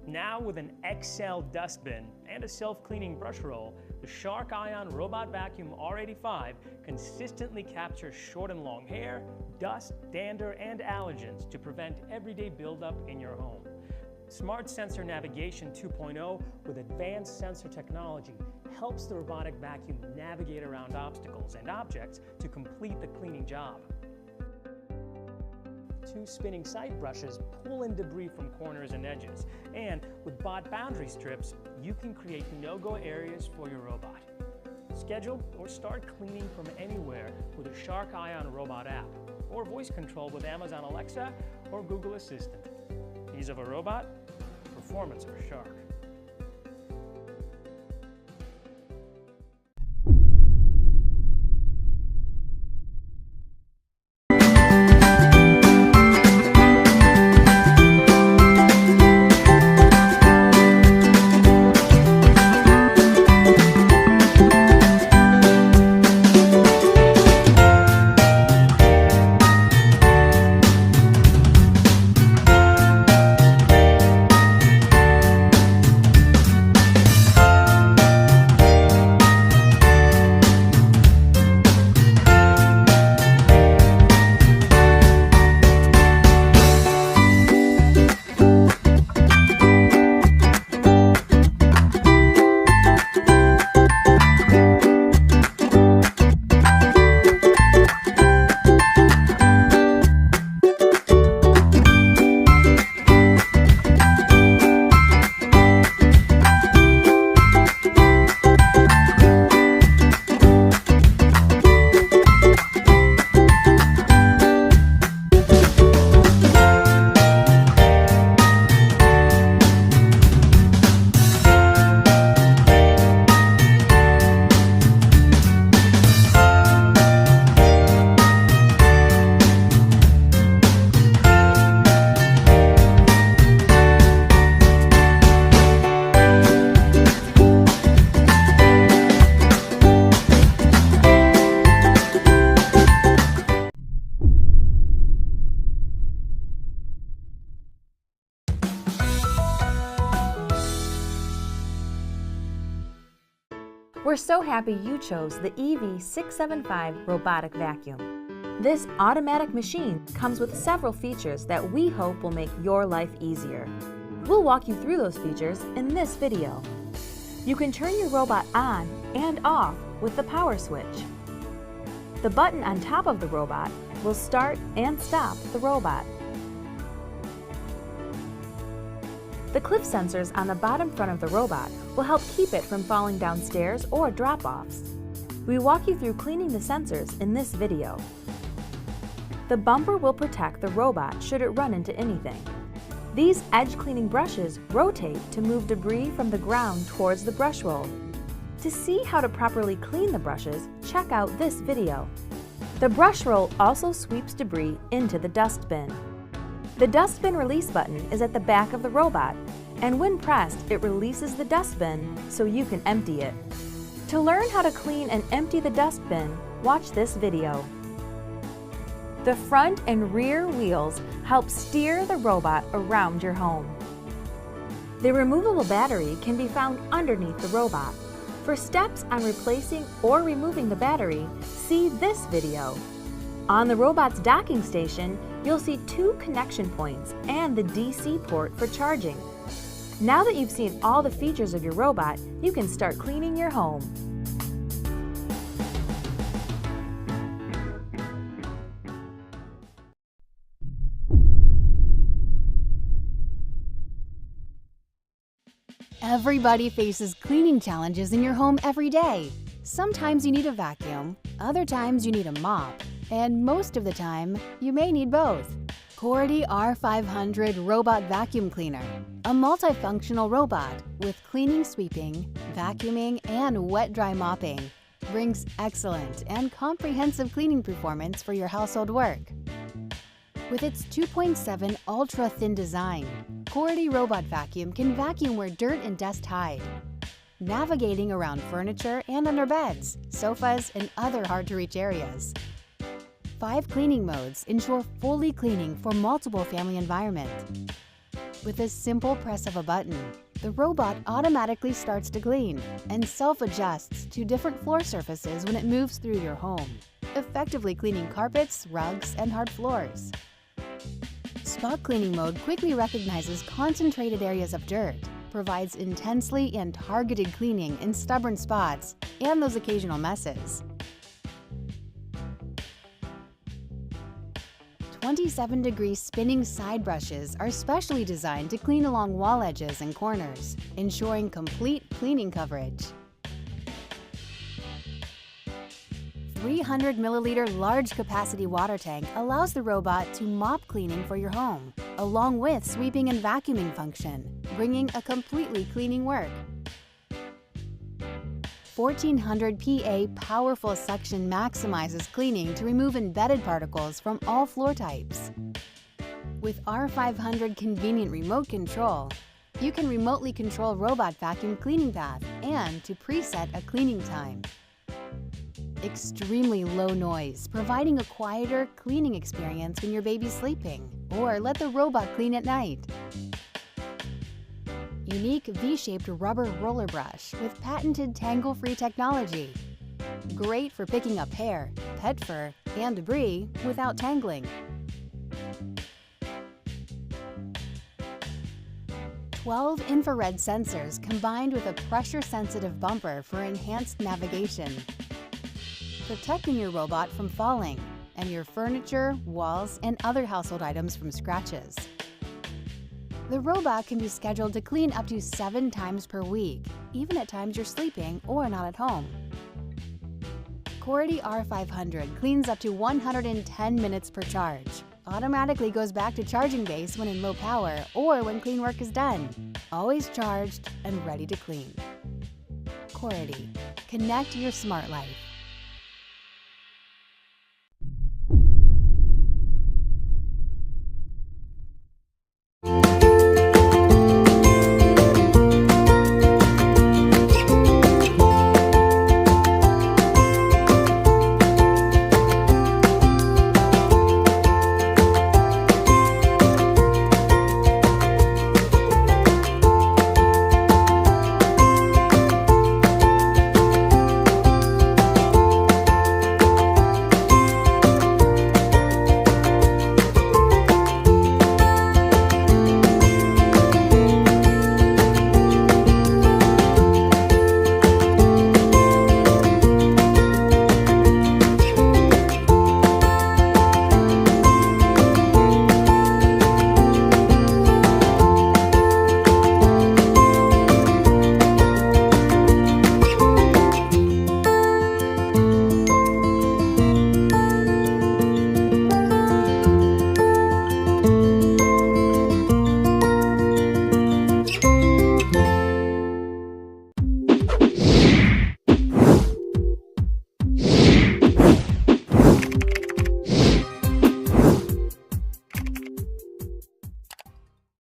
Now with an XL dustbin and a self-cleaning brush roll, the Shark Ion Robot Vacuum R85 consistently captures short and long hair, dust, dander, and allergens to prevent everyday buildup in your home. Smart Sensor Navigation 2.0 with advanced sensor technology helps the robotic vacuum navigate around obstacles and objects to complete the cleaning job. Two spinning side brushes pull in debris from corners and edges, and with bot boundary strips, you can create no-go areas for your robot. Schedule or start cleaning from anywhere with a Shark Ion Robot app, or voice control with Amazon Alexa or Google Assistant. Ease of a robot, performance of a Shark. We're so happy you chose the EV675 robotic vacuum. This automatic machine comes with several features that we hope will make your life easier. We'll walk you through those features in this video. You can turn your robot on and off with the power switch. The button on top of the robot will start and stop the robot. The cliff sensors on the bottom front of the robot will help keep it from falling downstairs or drop-offs. We walk you through cleaning the sensors in this video. The bumper will protect the robot should it run into anything. These edge cleaning brushes rotate to move debris from the ground towards the brush roll. To see how to properly clean the brushes, check out this video. The brush roll also sweeps debris into the dustbin. The dustbin release button is at the back of the robot, and when pressed, it releases the dustbin so you can empty it. To learn how to clean and empty the dustbin, watch this video. The front and rear wheels help steer the robot around your home. The removable battery can be found underneath the robot. For steps on replacing or removing the battery, see this video. On the robot's docking station, you'll see two connection points and the DC port for charging. Now that you've seen all the features of your robot, you can start cleaning your home. Everybody faces cleaning challenges in your home every day. Sometimes you need a vacuum, other times you need a mop, and most of the time, you may need both. Coredy R500 Robot Vacuum Cleaner, a multifunctional robot with cleaning, sweeping, vacuuming, and wet-dry mopping, brings excellent and comprehensive cleaning performance for your household work. With its 2.7 ultra-thin design, Coredy Robot Vacuum can vacuum where dirt and dust hide, navigating around furniture and under beds, sofas, and other hard-to-reach areas. 5 cleaning modes ensure fully cleaning for multiple family environment. With a simple press of a button, the robot automatically starts to clean and self-adjusts to different floor surfaces when it moves through your home, effectively cleaning carpets, rugs, and hard floors. Spot cleaning mode quickly recognizes concentrated areas of dirt, provides intensely and targeted cleaning in stubborn spots and those occasional messes. 27-degree spinning side brushes are specially designed to clean along wall edges and corners, ensuring complete cleaning coverage. 300-milliliter large-capacity water tank allows the robot to mop cleaning for your home, along with sweeping and vacuuming function, bringing a completely cleaning work. 1400 PA powerful suction maximizes cleaning to remove embedded particles from all floor types. With R500 convenient remote control, you can remotely control robot vacuum cleaning path and to preset a cleaning time. Extremely low noise, providing a quieter cleaning experience when your baby's sleeping, or let the robot clean at night. Unique V-shaped rubber roller brush with patented tangle-free technology. Great for picking up hair, pet fur, and debris without tangling. 12 infrared sensors combined with a pressure-sensitive bumper for enhanced navigation, protecting your robot from falling and your furniture, walls, and other household items from scratches. The robot can be scheduled to clean up to 7 times per week, even at times you're sleeping or not at home. Coredy R500 cleans up to 110 minutes per charge, automatically goes back to charging base when in low power or when clean work is done, always charged and ready to clean. Coredy, connect your smart life.